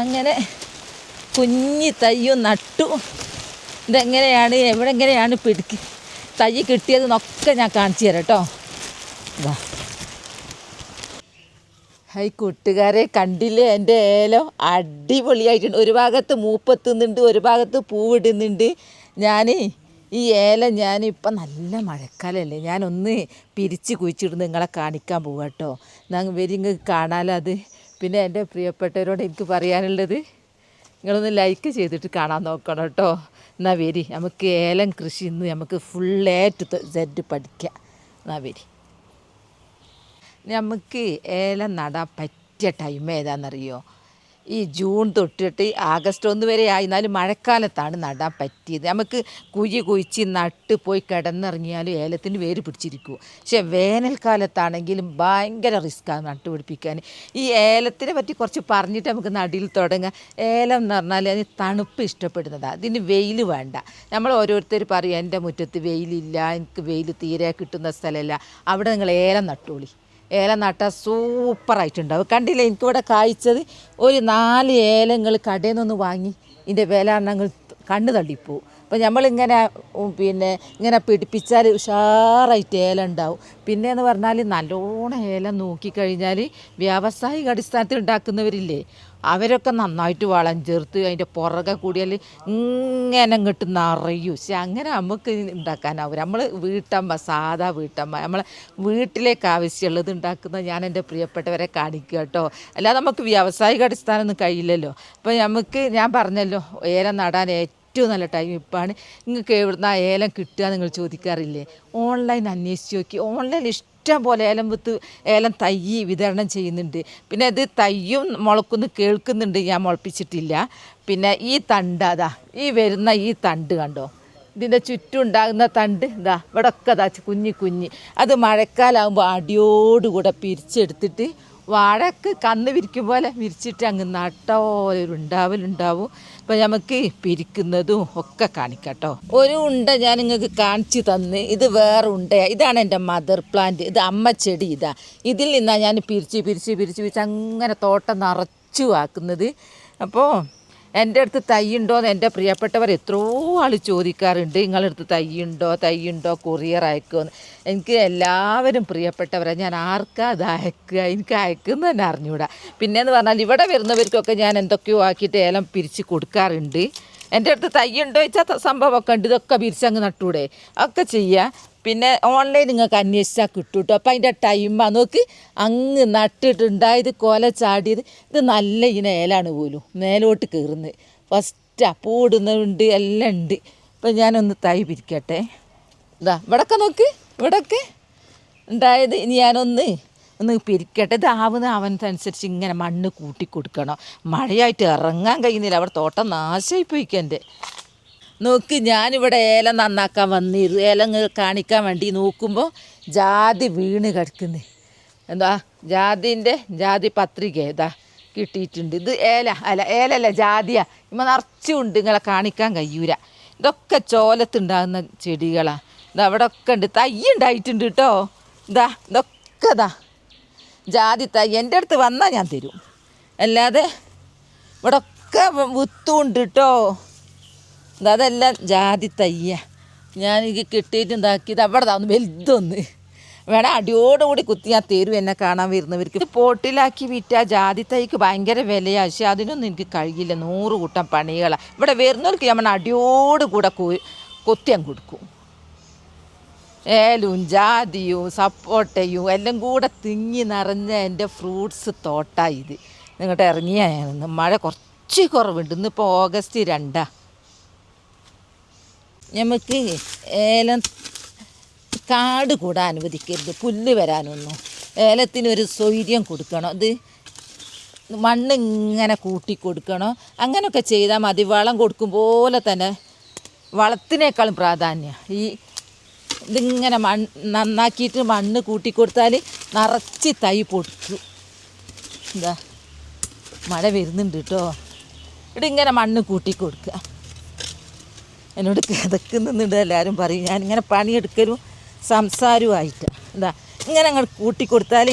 അങ്ങനെ കുഞ്ഞി തയ്യും നട്ടു. ഇതെങ്ങനെയാണ് എവിടെങ്ങനെയാണ് തൈ കിട്ടിയതെന്നൊക്കെ ഞാൻ കാണിച്ചു തരാം കേട്ടോ. ഇതാ ഹൈ കൂട്ടുകാരെ, കണ്ടില്ലേ എൻ്റെ ഏലം അടിപൊളിയായിട്ടുണ്ട്. ഒരു ഭാഗത്ത് മൂപ്പെത്തുന്നുണ്ട്, ഒരു ഭാഗത്ത് പൂവിടുന്നുണ്ട്. ഈ ഏലം ഞാനിപ്പം നല്ല മഴക്കാലമല്ലേ, ഞാനൊന്ന് പിരിച്ച് കുഴിച്ചിടുന്നു നിങ്ങളെ കാണിക്കാൻ പോവാം കേട്ടോ. നിങ്ങൾക്ക് കാണാമല്ലോ അത്. പിന്നെ എൻ്റെ പ്രിയപ്പെട്ടവരോട് എനിക്ക് പറയാനുള്ളത്, നിങ്ങളൊന്ന് ലൈക്ക് ചെയ്തിട്ട് കാണാൻ നോക്കണം കേട്ടോ. എന്നാൽ വരി, നമുക്ക് ഏലം കൃഷി ഇന്ന് നമുക്ക് ഫുൾ A to Z പഠിക്കാം. എന്നാൽ വരി, നമുക്ക് ഏലം നടാൻ പറ്റിയ ടൈം ഏതാണെന്നറിയോ? ഈ ജൂൺ തൊട്ടിട്ട് ആഗസ്റ്റ് 1 വരെ ആയിരുന്നാലും മഴക്കാലത്താണ് നടാൻ പറ്റിയത്. നമുക്ക് കുഴിച്ച് നട്ട് പോയി കിടന്നിറങ്ങിയാലും ഏലത്തിന് വേര് പിടിച്ചിരിക്കും. പക്ഷേ വേനൽക്കാലത്താണെങ്കിലും ഭയങ്കര റിസ്ക്കാണ് നട്ടുപിടിപ്പിക്കാൻ. ഈ ഏലത്തിനെ പറ്റി കുറച്ച് പറഞ്ഞിട്ട് നമുക്ക് നടിയിൽ തുടങ്ങാം. ഏലം എന്ന് പറഞ്ഞാൽ അതിന് തണുപ്പ് ഇഷ്ടപ്പെടുന്നതാണ്, അതിന് വെയിൽ വേണ്ട. നമ്മൾ ഓരോരുത്തർ പറയും എൻ്റെ മുറ്റത്ത് വെയിലില്ല, എനിക്ക് വെയിൽ തീരെ കിട്ടുന്ന സ്ഥലമല്ല. അവിടെ നിങ്ങൾ ഏലം നട്ടോളി. ഏലം നട്ടാൽ സൂപ്പറായിട്ടുണ്ടാവും. കണ്ടില്ലേ, എനിക്കിവിടെ കായ്ച്ചത് ഒരു 4 ഏലങ്ങൾ കടയിൽ നിന്നൊന്ന് വാങ്ങി. ഇതിൻ്റെ വില ഞങ്ങൾ കണ്ണ് തള്ളിപ്പോവും. അപ്പോൾ നമ്മളിങ്ങനെ ഇങ്ങനെ പിടിപ്പിച്ചാൽ ഉഷാറായിട്ട് ഏലം ഉണ്ടാവും. പിന്നെയെന്ന് പറഞ്ഞാൽ നല്ലോണം ഏലം നോക്കിക്കഴിഞ്ഞാൽ വ്യാവസായിക അടിസ്ഥാനത്തിൽ ഉണ്ടാക്കുന്നവരില്ലേ, അവരൊക്കെ നന്നായിട്ട് വളം ചേർത്ത് അതിൻ്റെ പുറകെ കൂടിയാൽ ഇങ്ങനെ ഇങ്ങോട്ട് നിറയും. പക്ഷെ അങ്ങനെ നമുക്ക് ഉണ്ടാക്കാനാവും. നമ്മൾ സാധാ വീട്ടമ്മ നമ്മളെ വീട്ടിലേക്ക് ആവശ്യമുള്ളത് ഉണ്ടാക്കുന്ന ഞാൻ എൻ്റെ പ്രിയപ്പെട്ടവരെ കാണിക്കുക കേട്ടോ. അല്ലാതെ നമുക്ക് വ്യാവസായിക അടിസ്ഥാനമൊന്നും കഴിയില്ലല്ലോ. അപ്പോൾ ഞാൻ പറഞ്ഞല്ലോ, ഏലം നടാൻ ഏറ്റവും നല്ല ടൈം ഇപ്പോഴാണ്. നിങ്ങൾക്ക് എവിടുന്ന ഏലം കിട്ടുക നിങ്ങൾ ചോദിക്കാറില്ലേ? ഓൺലൈൻ അന്വേഷിച്ച് നോക്കി. ഓൺലൈൻ ഇഷ്ടം പോലെ ഏലം തൈ വിതരണം ചെയ്യുന്നുണ്ട്. പിന്നെ ഇത് തയ്യും മുളക്കുന്ന് കേൾക്കുന്നുണ്ട്, ഞാൻ മുളപ്പിച്ചിട്ടില്ല. പിന്നെ ഈ തണ്ട്, അതാ ഈ വരുന്ന ഈ തണ്ട് കണ്ടോ, ഇതിൻ്റെ ചുറ്റും ഉണ്ടാകുന്ന തണ്ട് ഇതാ ഇവിടെ ഒക്കെ കുഞ്ഞി അത് മഴക്കാലാകുമ്പോൾ അടിയോടുകൂടെ പിരിച്ചെടുത്തിട്ട് വാഴക്ക് കന്ന് വിരിക്കും പോലെ വിരിച്ചിട്ട് അങ്ങ് നട്ടോലെ ഉണ്ടാവും. അപ്പോൾ നമുക്ക് പിരിക്കുന്നതും ഒക്കെ കാണിക്കാം കേട്ടോ. ഒരു ഉണ്ട ഞാൻ നിങ്ങൾക്ക് കാണിച്ചു തന്ന്, ഇത് വേറെ ഉണ്ടയാണ്. ഇതാണ് എൻ്റെ മദർ പ്ലാന്റ്, ഇത് അമ്മ ചെടി. ഇതിൽ നിന്നാണ് ഞാൻ പിരിച്ച് അങ്ങനെ തോട്ടം നിറച്ചു ആക്കുന്നത്. അപ്പോൾ എൻ്റെ അടുത്ത് തൈയുണ്ടോയെന്ന് എൻ്റെ പ്രിയപ്പെട്ടവർ എത്രയോ ആൾ ചോദിക്കാറുണ്ട്, നിങ്ങളുടെ അടുത്ത് തൈയുണ്ടോ കൊറിയർ അയക്കുമെന്ന്. എനിക്ക് എല്ലാവരും പ്രിയപ്പെട്ടവരാണ്. ഞാൻ ആർക്കാ അത് അയക്കുക, എനിക്ക് അയക്കുന്നത് തന്നെ അറിഞ്ഞൂടാ. പിന്നെയെന്ന് പറഞ്ഞാൽ ഇവിടെ വരുന്നവർക്കൊക്കെ ഞാൻ എന്തൊക്കെയോ ആക്കിയിട്ട് ഏലം പിരിച്ച് കൊടുക്കാറുണ്ട്. എൻ്റെ അടുത്ത് തൈയുണ്ടോ ചോദിച്ചാൽ സംഭവമൊക്കെ ഉണ്ട്, ഇതൊക്കെ പിരിച്ചങ്ങ് നട്ടൂടെ, ഒക്കെ ചെയ്യുക. പിന്നെ ഓൺലൈൻ നിങ്ങൾക്ക് അന്വേഷിച്ചാൽ കിട്ടും കേട്ടോ. അപ്പോൾ അതിൻ്റെ ടൈമാണ് നോക്ക്, അങ്ങ് നട്ടിട്ടുണ്ടായത് കൊല ചാടിയത്. ഇത് നല്ല ഏലാണ് പോലും മേലോട്ട് കയറുന്നത്. ഫസ്റ്റാണ് പൂടുന്നുണ്ട്, എല്ലാം ഉണ്ട്. അപ്പോൾ ഞാനൊന്ന് തൈ പിരിക്കട്ടെ. ഇവിടൊക്കെ നോക്ക്, ഇവിടൊക്കെ ഉണ്ടായത്. ഇനി ഞാനൊന്ന് പിരിക്കട്ടെ. ഇതാവുന്ന അവനനുസരിച്ച് ഇങ്ങനെ മണ്ണ് കൂട്ടിക്കൊടുക്കണം. മഴയായിട്ട് ഇറങ്ങാൻ കഴിയുന്നില്ല, അവിടെ തോട്ടം നാശമായി പോയിക്കെൻ്റെ. നോക്ക്, ഞാനിവിടെ ഏലം നന്നാക്കാൻ വന്നിരുന്നു. ഏലം കാണിക്കാൻ വേണ്ടി നോക്കുമ്പോൾ ജാതി വീണ് കിടക്കുന്നു. ജാതി പത്രിക കിട്ടിയിട്ടുണ്ട്. ഇത് ഏലല്ല ജാതിയാ. ഇമ്മ നിറച്ചുണ്ട്, നിങ്ങളെ കാണിക്കാൻ കഴിയൂല. ഇതൊക്കെ ചോലത്തുണ്ടാകുന്ന ചെടികളാണ്. അവിടെ ഒക്കെ ഉണ്ട്, തൈ ഉണ്ടായിട്ടുണ്ട് കേട്ടോ. ഇതൊക്കെ ജാതി തൈ. എൻ്റെ അടുത്ത് വന്നാൽ ഞാൻ തരും, അല്ലാതെ ഇവിടെ ഒക്കെ വിത്തുണ്ട് കേട്ടോ. അതെല്ലാം ജാതി തയ്യ. ഞാൻ ഇത് കിട്ടിയിട്ട് ഉണ്ടാക്കിയത് അവിടെ വലുതൊന്ന് വേണം, അടിയോടുകൂടി കുത്തി ഞാൻ തരും എന്നെ കാണാൻ വരുന്നവർക്ക്. പോട്ടിലാക്കി വിറ്റ ജാതി തൈക്ക് ഭയങ്കര വിലയാണ്. പക്ഷെ അതിനൊന്നും എനിക്ക് കഴിയില്ല, 100 കൂട്ടം പണികളാണ്. ഇവിടെ വരുന്നവർക്ക് നമ്മൾ അടിയോടുകൂടെ കൊത്തിയാൻ കൊടുക്കും. ഏലും ജാതിയും സപ്പോട്ടയും എല്ലാം കൂടെ തിങ്ങി നിറഞ്ഞ എൻ്റെ ഫ്രൂട്ട്സ് തോട്ടാണ് ഇത്. നിങ്ങോട്ട് ഇറങ്ങിയായിരുന്നു. മഴ കുറച്ച് കുറവുണ്ട്, ഇന്നിപ്പോൾ August 2. നമുക്ക് ഏലം കാട് കൂടാൻ അനുവദിക്കരുത്, പുല്ല് വരാനൊന്നും. ഏലത്തിനൊരു സ്വൈര്യം കൊടുക്കണം. ഇത് മണ്ണ് ഇങ്ങനെ കൂട്ടിക്കൊടുക്കണം. അങ്ങനെയൊക്കെ ചെയ്താൽ മതി. വളം കൊടുക്കും പോലെ തന്നെ വളത്തിനേക്കാളും പ്രാധാന്യം ഇതിങ്ങനെ നന്നാക്കിയിട്ട് മണ്ണ് കൂട്ടിക്കൊടുത്താൽ നിറച്ച് തൈ പൊടിക്കും. മഴ വരുന്നുണ്ട് കേട്ടോ. ഇവിടെ ഇങ്ങനെ മണ്ണ് കൂട്ടിക്കൊടുക്കുക. എന്നോട് കിതക്കുന്നുണ്ട് എല്ലാവരും പറയും. ഞാനിങ്ങനെ പണിയെടുക്കലും സംസാരവുമായിട്ട് ഇങ്ങനെ അങ്ങോട്ട് കൂട്ടിക്കൊടുത്താൽ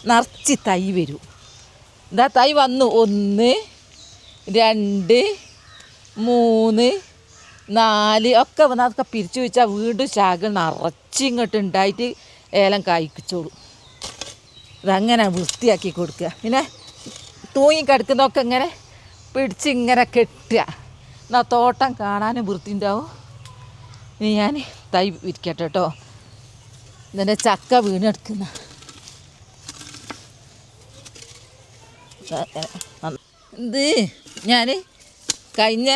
നിറച്ച് തൈ വരും. തൈ വന്നു 1 2 3 4 ഒക്കെ വന്നാൽ അതൊക്കെ പിരിച്ചു വെച്ചാൽ വീണ്ടും ശാഖ നിറച്ചിങ്ങോട്ട് ഉണ്ടായിട്ട് ഏലം കായ്ക്കിച്ചോളൂ. അതങ്ങനെ വൃത്തിയാക്കി കൊടുക്കുക. പിന്നെ തൂങ്ങി കിടക്കുന്നതൊക്കെ ഇങ്ങനെ പിടിച്ച് ഇങ്ങനെ കെട്ടുക. എന്നാൽ തോട്ടം കാണാനും വൃത്തി ഉണ്ടാവും. ഇനി ഞാൻ തൈ വിരിക്കട്ടെ കേട്ടോ. ഇതിൻ്റെ ചക്ക വീണെടുക്കുന്ന ഇത് ഞാൻ കഴിഞ്ഞ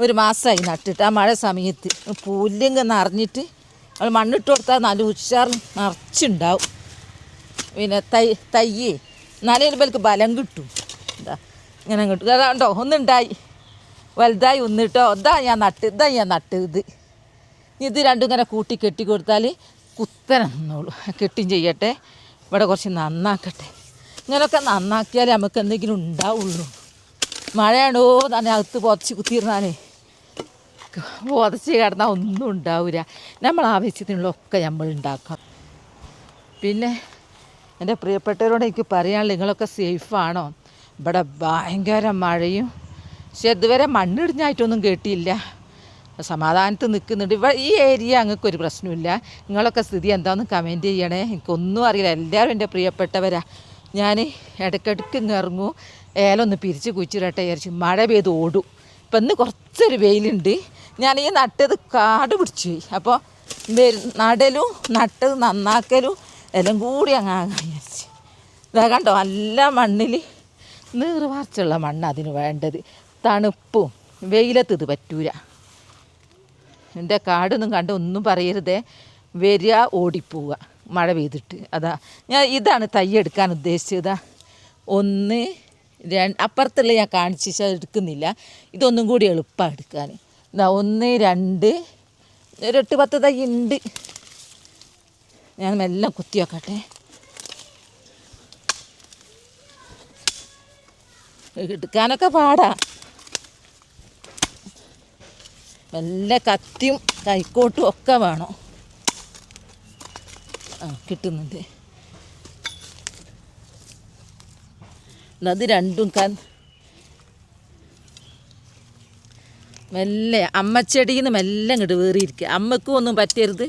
ഒരു മാസമായി നട്ടിട്ട്. ആ മഴ സമയത്ത് പുല്ലിങ്ങ് നിറഞ്ഞിട്ട് നമ്മൾ മണ്ണിട്ട് കൊടുത്താൽ നല്ല ഉഷാർ നിറച്ചുണ്ടാവും. പിന്നെ തൈ എന്നാലേ ഇവർക്ക് ബലം കിട്ടും. എന്താ ഇങ്ങനെ കിട്ടും. അതാണ്ടോ ഒന്നുണ്ടായി വലുതായി ഒന്നിട്ടോ. ഇതാ ഞാൻ നട്ട് ഇത് രണ്ടും ഇങ്ങനെ കൂട്ടി കെട്ടി കൊടുത്താൽ കുത്തനെ നിന്നോളൂ. കെട്ടിയും ചെയ്യട്ടെ. ഇവിടെ കുറച്ച് നന്നാക്കട്ടെ. ഇങ്ങനെയൊക്കെ നന്നാക്കിയാലേ നമുക്ക് എന്തെങ്കിലും ഉണ്ടാവുള്ളൂ. മഴയാണോ തന്നെ അകത്ത് പുതച്ച് കുത്തിയിരുന്നാലേ പുതച്ച് കിടന്നാൽ ഒന്നും ഉണ്ടാവില്ല. നമ്മൾ ആവശ്യത്തിനുള്ളതൊക്കെ നമ്മൾ ഉണ്ടാക്കാം. പിന്നെ എൻ്റെ പ്രിയപ്പെട്ടവരോട് എനിക്ക് പറയാനുള്ളത്, നിങ്ങളൊക്കെ സേഫാണോ? ഇവിടെ ഭയങ്കര മഴയും. പക്ഷെ ഇതുവരെ മണ്ണിടിഞ്ഞായിട്ടൊന്നും കേട്ടിയില്ല. സമാധാനത്ത് നിൽക്കുന്നുണ്ട്. ഇവിടെ ഈ ഏരിയ അങ്ങക്കൊരു പ്രശ്നമില്ല. നിങ്ങളൊക്കെ സ്ഥിതി എന്താണെന്ന് കമൻറ്റ് ചെയ്യണേ. എനിക്കൊന്നും അറിയില്ല. എല്ലാവരും എൻ്റെ പ്രിയപ്പെട്ടവരാ. ഞാൻ ഇടയ്ക്കിടയ്ക്ക് ഇറങ്ങും. ഏലൊന്ന് പിരിച്ച് കുഴിച്ചിടട്ടെ വിചാരിച്ചു. മഴ പെയ്ത് ഓടും. ഇപ്പം ഇന്ന് കുറച്ചൊരു വെയിലുണ്ട്. ഞാൻ ഈ നട്ടത് കാട് പിടിച്ചു പോയി. അപ്പോൾ നടലും നട്ടത് നന്നാക്കലും എല്ലാം കൂടി അങ്ങാകാൻ വിചാരിച്ചു. ഇതാ കണ്ടോ, നല്ല മണ്ണിൽ നീർവാർച്ചുള്ള മണ്ണ് അതിന് വേണ്ടത്. തണുപ്പും വെയിലത്ത് ഇത് പറ്റൂല. എൻ്റെ കാടൊന്നും കണ്ട് ഒന്നും പറയരുതേ. വരിക ഓടിപ്പോവുക മഴ പെയ്തിട്ട്. ഇതാണ് തൈ എടുക്കാൻ ഉദ്ദേശിച്ചത്. 1 2 അപ്പുറത്തുള്ള ഞാൻ കാണിച്ചാൽ എടുക്കുന്നില്ല. ഇതൊന്നും കൂടി എളുപ്പമാണ് എടുക്കാൻ. 1 2 ഒരു 8-10 തൈ ഉണ്ട്. ഞാൻ മെല്ലെ കുത്തി വെക്കട്ടെ. എടുക്കാനൊക്കെ പാടാ. നല്ല കത്തിയും കൈക്കോട്ടും ഒക്കെ വേണം. കിട്ടുന്നുണ്ട്. അത് രണ്ടും മെല്ലെ അമ്മച്ചെടിയിൽ നിന്ന് മെല്ലെ ഇങ്ങോട്ട് വേറിയിരിക്കുക. അമ്മക്കും ഒന്നും പറ്റരുത്,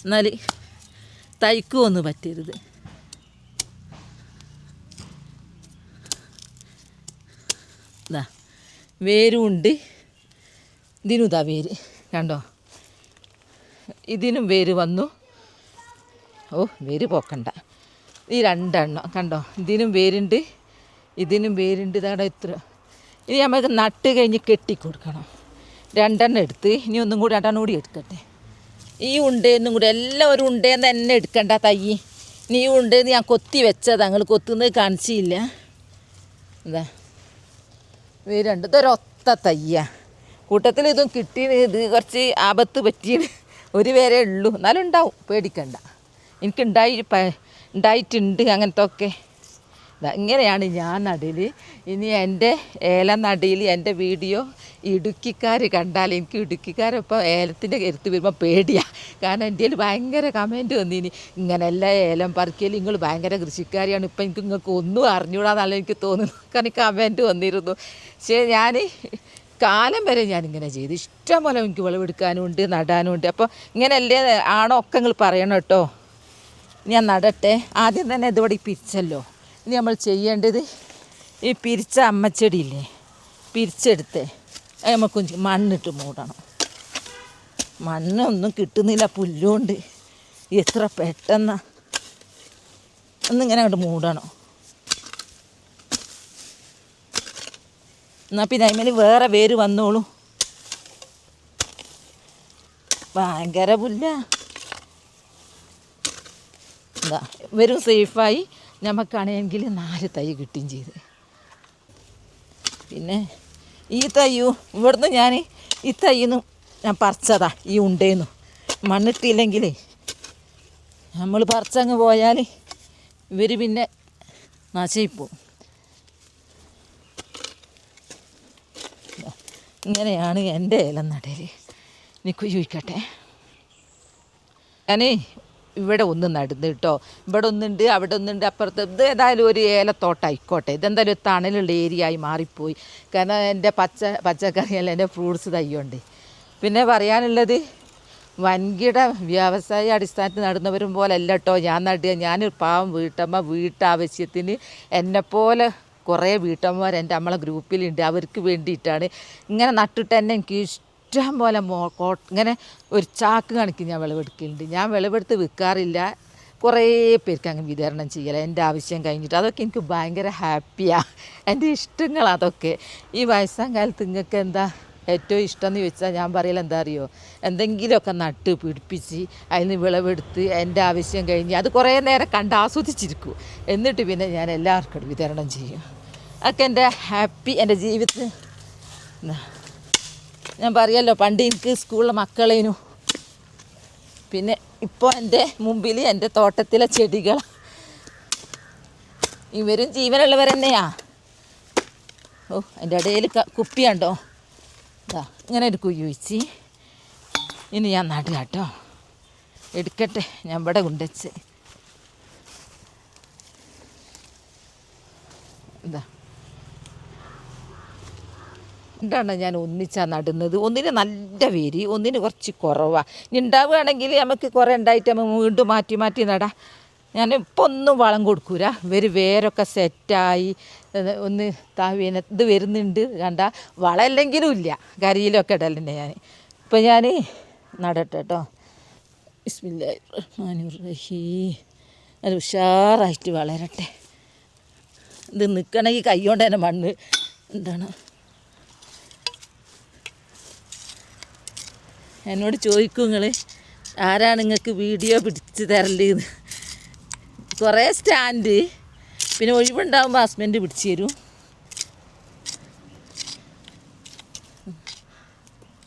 എന്നാൽ തൈക്കും ഒന്നും പറ്റരുത്. ഇതാ വേരും ഉണ്ട്. ഇതിനും ഇതാ വേര് കണ്ടോ. ഇതിനും വേര് വന്നു. വേര് പോക്കണ്ട. ഈ 2 എണ്ണം കണ്ടോ. ഇതിനും വേരുണ്ട്, ഇതിനും വേരുണ്ട്. ഇതാടെ ഇത്ര. ഇനി നമുക്ക് നട്ട് കഴിഞ്ഞ് കെട്ടിക്കൊടുക്കണം. 2 എണ്ണം എടുത്ത് ഇനി ഒന്നും കൂടി 2 എണ്ണം കൂടി എടുക്കട്ടെ. ഈ ഉണ്ടേന്നും കൂടി എല്ലാവരും ഉണ്ടേന്ന് തന്നെ എടുക്കണ്ട തൈ. നീ ഉണ്ടേന്ന് ഞാൻ കൊത്തി വെച്ചത്, ഞങ്ങൾ കൊത്തുന്നത് കാണിച്ചില്ല. എന്താ വേരുണ്ട്. ഇതൊരൊത്ത തയ്യാ. കൂട്ടത്തിൽ ഇതും കിട്ടി. ഇത് കുറച്ച് ആപത്ത് പറ്റിയത് ഒരു പേരേ ഉള്ളൂ. എന്നാലും ഉണ്ടാവും, പേടിക്കണ്ട. എനിക്ക് ഉണ്ടായിട്ടുണ്ട് അങ്ങനത്തെ ഒക്കെ. ഇങ്ങനെയാണ് ഞാൻ നടൽ. ഇനി എൻ്റെ ഏലം നടയിൽ എൻ്റെ വീഡിയോ ഇടുക്കിക്കാർ കണ്ടാൽ, എനിക്ക് ഇടുക്കിക്കാരൊപ്പം ഏലത്തിൻ്റെ കരുത്ത് വരുമ്പോൾ പേടിയാണ്. കാരണം എൻ്റെ കയ്യിൽ ഭയങ്കര കമൻറ്റ് വന്നിനി, ഇങ്ങനെയല്ല ഏലം പറിക്കൽ, നിങ്ങൾ ഭയങ്കര കൃഷിക്കാരിയാണ്, ഇപ്പം നിങ്ങൾക്ക് ഒന്നും അറിഞ്ഞൂടാന്നല്ല എനിക്ക് തോന്നുന്നു. കാരണം കമൻറ്റ് വന്നിരുന്നു. പക്ഷേ ഞാൻ കാലം വരെ ഞാനിങ്ങനെ ചെയ്തു. ഇഷ്ടംപോലെ എനിക്ക് വിളവെടുക്കാനും ഉണ്ട്, നടാനും ഉണ്ട്. അപ്പോൾ ഇങ്ങനെയല്ലേ ആണോ ഒക്കെ നിങ്ങൾ പറയണം കേട്ടോ. ഞാൻ നടട്ടെ. ആദ്യം തന്നെ ഇതുവിടെ പിരിച്ചല്ലോ. ഇനി നമ്മൾ ചെയ്യേണ്ടത് ഈ പിരിച്ച അമ്മച്ചെടിയില്ലേ, പിരിച്ചെടുത്ത് നമുക്ക് മണ്ണിട്ട് മൂടണം. മണ്ണൊന്നും കിട്ടുന്നില്ല, പുല്ലുകൊണ്ട് എത്ര പെട്ടെന്ന് ഒന്നിങ്ങനെ അങ്ങോട്ട് മൂടണം. എന്നാൽ പിന്നെ അതിന്മേൽ വേറെ വേര് വന്നോളൂ. ഭയങ്കര പുല്ല. എന്താ വരും സേഫായി. നമുക്കാണെങ്കിൽ 4 തൈ കിട്ടുകയും ചെയ്ത്. പിന്നെ ഈ തയ്യും ഇവിടുന്ന് ഞാൻ ഈ തൈന്ന് ഞാൻ പറിച്ചതാ. ഈ ഉണ്ടേന്നു മണ്ണിട്ടില്ലെങ്കിലേ നമ്മൾ പറിച്ചങ്ങ് പോയാൽ ഇവർ പിന്നെ നശിപ്പോവും. ഇങ്ങനെയാണ് എൻ്റെ ഏലം നടൽ. എനിക്ക് ചോദിക്കട്ടെ. ഞാൻ ഇവിടെ ഒന്ന് നടന്ന് കേട്ടോ. ഇവിടെ ഒന്നുണ്ട്, അവിടെ ഒന്നുണ്ട്, അപ്പുറത്ത്. ഇത് ഏതായാലും ഒരു ഏലത്തോട്ടായിക്കോട്ടെ. ഇതെന്തായാലും ഒരു തണലുള്ള ഏരിയ ആയി മാറിപ്പോയി. കാരണം എൻ്റെ പച്ചക്കറിയല്ല, എൻ്റെ ഫ്രൂട്ട്സ് തയ്യുണ്ട്. പിന്നെ പറയാനുള്ളത്, വൻകിട വ്യവസായ അടിസ്ഥാനത്തിൽ നടുന്നവരും പോലെ അല്ല കേട്ടോ ഞാൻ നടുക. ഞാനൊരു പാവം വീട്ടമ്മ, വീട്ടാവശ്യത്തിന് എന്നെപ്പോലെ കുറേ വീട്ടമ്മമാർ നമ്മളെ ഗ്രൂപ്പിലുണ്ട്. അവർക്ക് വേണ്ടിയിട്ടാണ് ഇങ്ങനെ നട്ടിട്ട് തന്നെ എനിക്ക് ഇഷ്ടം പോലെ ഇങ്ങനെ ഒരു ചാക്ക് കണക്ക് ഞാൻ വിളവെടുക്കലുണ്ട്. ഞാൻ വിളവെടുത്ത് വിൽക്കാറില്ല, കുറേ പേർക്ക് അങ്ങ് വിതരണം ചെയ്യല എൻ്റെ ആവശ്യം കഴിഞ്ഞിട്ട്. അതൊക്കെ എനിക്ക് ഭയങ്കര ഹാപ്പിയാണ്, എൻ്റെ ഇഷ്ടങ്ങൾ അതൊക്കെ. ഈ വയസ്സാം കാലത്ത് നിങ്ങൾക്ക് എന്താ ഏറ്റവും ഇഷ്ടം എന്ന് ചോദിച്ചാൽ ഞാൻ പറയല എന്താ അറിയോ, എന്തെങ്കിലുമൊക്കെ നട്ട് പിടിപ്പിച്ച് അതിന് വിളവെടുത്ത് എൻ്റെ ആവശ്യം കഴിഞ്ഞ് അത് കുറേ നേരം കണ്ട് ആസ്വദിച്ചിരിക്കും. എന്നിട്ട് പിന്നെ ഞാൻ എല്ലാവർക്കും വിതരണം ചെയ്യും. അതൊക്കെ എൻ്റെ ഹാപ്പി, എൻ്റെ ജീവിതത്തിൽ. ഞാൻ പറയല്ലോ, പണ്ട് എനിക്ക് സ്കൂളിലെ മക്കളേനു. പിന്നെ ഇപ്പോൾ എൻ്റെ മുമ്പിൽ എൻ്റെ തോട്ടത്തിലെ ചെടികൾ, ഇവരും ജീവനുള്ളവർ തന്നെയാ. ഓ, എൻ്റെ ഇടയിൽ കുപ്പിയുണ്ടോ, ഇങ്ങനെ ഒരു കുഴി ഒഴിച്ച് ഇനി ഞാൻ നടുക കേട്ടോ. എടുക്കട്ടെ, ഞാൻ ഇവിടെ കൊണ്ടുവച്ച് എന്താ രണ്ടെണ്ണം ഞാൻ ഒന്നിച്ചാണ് നടുന്നത്. ഒന്നിന് നല്ല വേര്, ഒന്നിന് കുറച്ച് കുറവാണ്. ഇനി ഉണ്ടാവുകയാണെങ്കിൽ നമുക്ക് കുറേ ഉണ്ടായിട്ട് നമുക്ക് വീണ്ടും മാറ്റി മാറ്റി നടാം. ഞാൻ ഇപ്പോൾ ഒന്നും വളം കൊടുക്കൂല. വേരൊക്കെ സെറ്റായി ഒന്ന് ഇത് വരുന്നുണ്ട് കണ്ട. വളമല്ലെങ്കിലും ഇല്ല, കരിയിലൊക്കെ ഇടലുണ്ട് ഞാൻ. ഇപ്പം ഞാൻ നടട്ടെ കേട്ടോ. ബിസ്മില്ലാഹിർ റഹ്മാനിർ റഹീം. അത് ഉഷാറായിട്ട് വളരട്ടെ. ഇത് നിൽക്കണമെങ്കിൽ കൈ കൊണ്ട് തന്നെ മണ്ണ് എന്താണ്. എന്നോട് ചോദിക്കും നിങ്ങൾ ആരാണ് നിങ്ങൾക്ക് വീഡിയോ പിടിച്ച് തരലെന്ന്. കുറേ സ്റ്റാൻഡ്, പിന്നെ ഒഴിവുണ്ടാകുമ്പോൾ ഹസ്ബൻഡ് പിടിച്ച് തരും.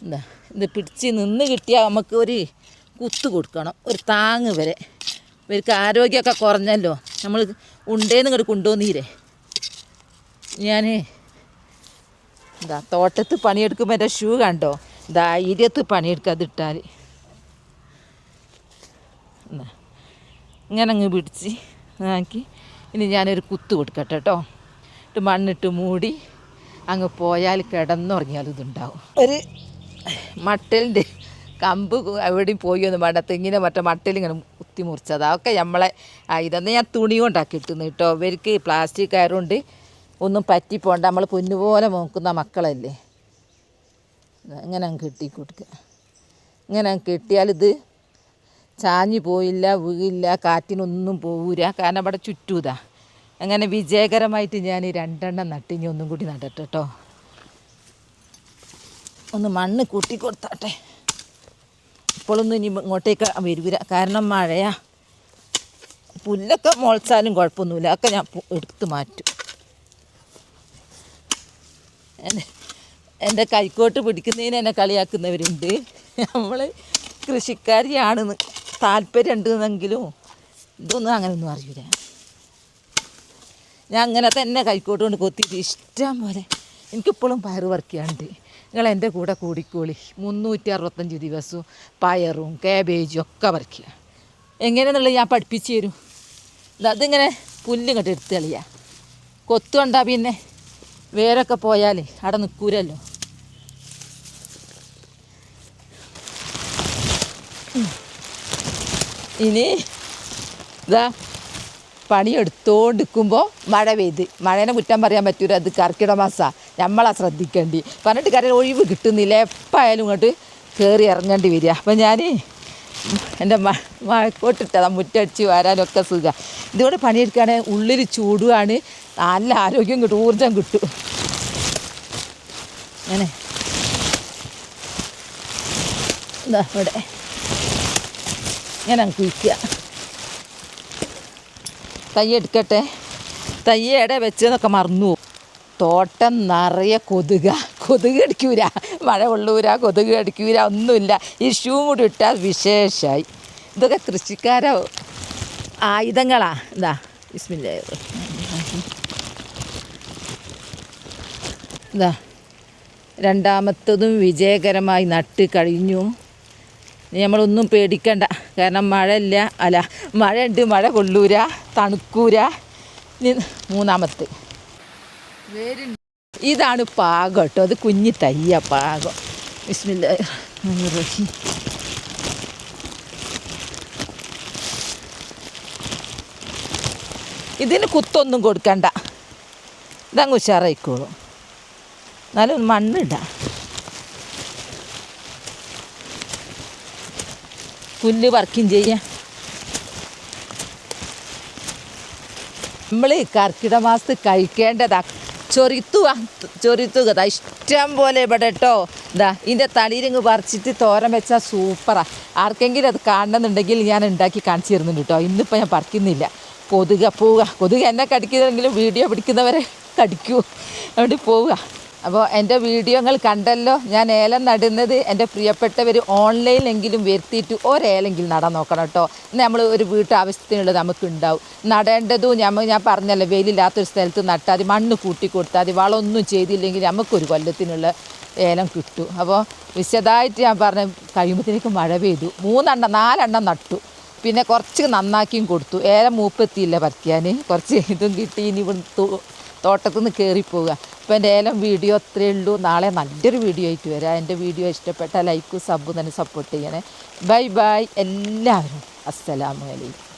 എന്താ ഇത് പിടിച്ച് നിന്ന് കിട്ടിയാൽ നമുക്ക് ഒരു കുത്ത് കൊടുക്കണം, ഒരു താങ്ങ് വരെ. ഇവർക്ക് ആരോഗ്യമൊക്കെ കുറഞ്ഞല്ലോ, നമ്മൾ ഉണ്ടേന്ന് ഇങ്ങോട്ട് കൊണ്ടുവന്നീരേ. ഞാൻ എന്താ തോട്ടത്ത് പണിയെടുക്കുമ്പോൾ എൻ്റെ ഷൂ കണ്ടോ, ധൈര്യത്ത് പണിയെടുക്കാതിട്ടാൽ. എന്താ ഇങ്ങനെ അങ്ങ് പിടിച്ച് ആക്കി ഇനി ഞാനൊരു കുത്ത് കൊടുക്കട്ടെ കേട്ടോ. ഇട്ട് മണ്ണിട്ട് മൂടി അങ്ങ് പോയാൽ കിടന്നുറങ്ങിയാൽ ഇതുണ്ടാവും. ഒരു മട്ടലിൻ്റെ കമ്പ് എവിടെയും പോയി ഒന്ന് വേണ്ട, തെങ്ങിനെ മറ്റേ മട്ടലിങ്ങനെ കുത്തി മുറിച്ചത്. അതൊക്കെ നമ്മളെ ഇതൊന്നും ഞാൻ തുണി കൊണ്ടാക്കി ഇട്ടുന്നു കേട്ടോ. ഇവർക്ക് പ്ലാസ്റ്റിക് കയറുകൊണ്ട് ഒന്നും പറ്റിപ്പോണ്ട, നമ്മൾ പൊന്നുപോലെ നോക്കുന്ന മക്കളല്ലേ. ഇങ്ങനെ അങ്ങ് കെട്ടി കൊടുക്കുക. ഇങ്ങനെ അങ്ങ് കെട്ടിയാൽ ഇത് ചാഞ്ഞു പോയില്ല, വീഴില്ല, കാറ്റിനൊന്നും പോവില്ല. കാരണം ഇവിടെ ചുറ്റൂതാ. അങ്ങനെ വിജയകരമായിട്ട് ഞാൻ 2 നട്ട്. ഇനി ഒന്നും കൂടി നടട്ടെ കേട്ടോ. ഒന്ന് മണ്ണ് കൂട്ടി കൊടുത്താട്ടെ. ഇപ്പോഴൊന്നും ഇനി ഇങ്ങോട്ടേക്ക് വരൂല, കാരണം മഴയാ. പുല്ലൊക്കെ മുളച്ചാലും കുഴപ്പമൊന്നുമില്ല, അതൊക്കെ ഞാൻ എടുത്ത് മാറ്റും. എൻ്റെ കൈക്കോട്ട് പിടിക്കുന്നതിന് എന്നെ കളിയാക്കുന്നവരുണ്ട്. നമ്മൾ കൃഷിക്കാരിയാണെന്ന് താല്പര്യം ഉണ്ടെന്നെങ്കിലും ഇതൊന്നും അങ്ങനെയൊന്നും അറിയില്ല. ഞാൻ അങ്ങനെ തന്നെ കൈക്കോട്ട് കൊണ്ട് കൊത്തിയിട്ട് ഇഷ്ടം പോലെ. എനിക്കിപ്പോഴും പയർ പറിക്കാനുണ്ട്. നിങ്ങൾ എൻ്റെ കൂടെ കൂടിക്കോളി. 365 ദിവസവും പയറും കാബേജും ഒക്കെ പറിക്കുക. എങ്ങനെയാണെന്നുള്ളത് ഞാൻ പഠിപ്പിച്ച് തരും. അതിങ്ങനെ പുല്ലിങ്ങോട്ട് എടുത്ത് കളിയാ. കൊത്തുകൊണ്ടാ പിന്നെ വേരൊക്കെ പോയാൽ അവിടെ നിൽക്കൂരല്ലോ. ഇനി ഇതാ പണിയെടുത്തോണ്ടിരിക്കുമ്പോൾ മഴ പെയ്ത്. മഴേനെ കുറ്റം പറയാൻ പറ്റൂല, അത് കർക്കിടക മാസമാണ്, നമ്മളാ ശ്രദ്ധിക്കേണ്ടി. പറഞ്ഞിട്ട് കാര്യം ഒഴിവ് കിട്ടുന്നില്ല, എപ്പോഴായാലും ഇങ്ങോട്ട് കയറി ഇറങ്ങേണ്ടി വരിക. അപ്പം ഞാൻ എൻ്റെ മഴക്കോട്ടിട്ടതാണ്, മുറ്റടിച്ച് വരാനൊക്കെ സുഖം. ഇതുകൊണ്ട് പണിയെടുക്കുകയാണെങ്കിൽ ഉള്ളിൽ ചൂടുമാണ്, നല്ല ആരോഗ്യം കിട്ടും, ഊർജം കിട്ടും. അങ്ങനെ എന്താ ഇവിടെ ഇങ്ങനെ കുഴിക്കുക. തയ്യ എടുക്കട്ടെ. തയ്യ എവിടെ വെച്ചെന്നൊക്കെ മറന്നു. തോട്ടം നിറയെ കൊതുക് അടിക്കൂല, മഴ കൊള്ളൂല, കൊതുക് അടിക്കൂല, ഒന്നുമില്ല. ഈ ഷൂ കൂടി ഇട്ടാൽ വിശേഷമായി. ഇതൊക്കെ കൃഷിക്കാരോ ആയുധങ്ങളാ. എന്താ ബിസ്മില്ലാഹിർ റഹ്മാനിർ റഹീം. എന്താ രണ്ടാമത്തതും വിജയകരമായി നട്ട് കഴിഞ്ഞു. നമ്മളൊന്നും പേടിക്കണ്ട, കാരണം മഴ ഇല്ല, അല്ല മഴ ഉണ്ട്, മഴ കൊള്ളൂര, തണുക്കൂര. മൂന്നാമത്തെ ഇതാണ് പാകം കേട്ടോ, അത് കുഞ്ഞി തയ്യ പാകം. ബിസ്മില്ലാഹിർ. ഇതിന് കുത്തൊന്നും കൊടുക്കണ്ട, ഇതങ്ങ് ഉഷാറായിക്കോളും. എന്നാലും മണ്ണിടാം. പുല്ല് പറിക്കുകയും ചെയ്യാം. നമ്മൾ കർക്കിടക മാസത്ത് കഴിക്കേണ്ടതാ ചൊറിത്തുക. ഇഷ്ടം പോലെ ഇവിടെ കേട്ടോ. ഇതാ ഇതിൻ്റെ തളിരിങ്ങ് പറിച്ചിട്ട് തോരൻ വെച്ചാൽ സൂപ്പറാണ്. ആർക്കെങ്കിലും അത് കാണണമെന്നുണ്ടെങ്കിൽ ഞാൻ ഉണ്ടാക്കി കാണിച്ചു തരുന്നുണ്ട് കേട്ടോ. ഇന്നിപ്പോൾ ഞാൻ പറിക്കുന്നില്ല. കൊതുക് എന്നെ കടിക്കുന്നെങ്കിലും വീഡിയോ പിടിക്കുന്നവരെ കടിക്കൂ, അതുകൊണ്ട് പോവുക. അപ്പോൾ എൻ്റെ വീഡിയോകൾ കണ്ടല്ലോ. ഞാൻ ഏലം നടുന്നത് എൻ്റെ പ്രിയപ്പെട്ടവർ ഓൺലൈനിലെങ്കിലും വരുത്തിയിട്ട് ഒരേലെങ്കിലും നടാൻ നോക്കണം കേട്ടോ. നമ്മൾ ഒരു വീട്ടാവശ്യത്തിനുള്ളത് നമുക്ക് ഉണ്ടാവും. നടേണ്ടതും ഞാൻ പറഞ്ഞല്ലോ, വെയിലില്ലാത്തൊരു സ്ഥലത്ത് നട്ടാൽ മണ്ണ് കൂട്ടി കൊടുത്താൽ വളമൊന്നും ചെയ്തില്ലെങ്കിൽ നമുക്കൊരു കൊല്ലത്തിനുള്ള ഏലം കിട്ടും. അപ്പോൾ വിശദമായിട്ട് ഞാൻ പറഞ്ഞ കഴിയുമ്പോഴത്തേക്ക് മഴ പെയ്തു. 4 നട്ടു. പിന്നെ കുറച്ച് നന്നാക്കിയും കൊടുത്തു. ഏലം മൂപ്പെത്തിയില്ല പറിക്കാൻ. കുറച്ച് ഇതും കിട്ടി. ഇനി ഇവിടെ തോട്ടത്തിൽ നിന്ന് കയറിപ്പോവുക. അപ്പോൾ എൻ്റെ ഏലം വീഡിയോ അത്രയേ ഉള്ളൂ. നാളെ നല്ലൊരു വീഡിയോ ആയിട്ട് വരാം. എൻ്റെ വീഡിയോ ഇഷ്ടപ്പെട്ട ലൈക്കും സബ്ബും തന്നെ സപ്പോർട്ട് ചെയ്യണേ. ബൈ ബൈ എല്ലാവരും. അസ്സലാമു അലൈക്കും.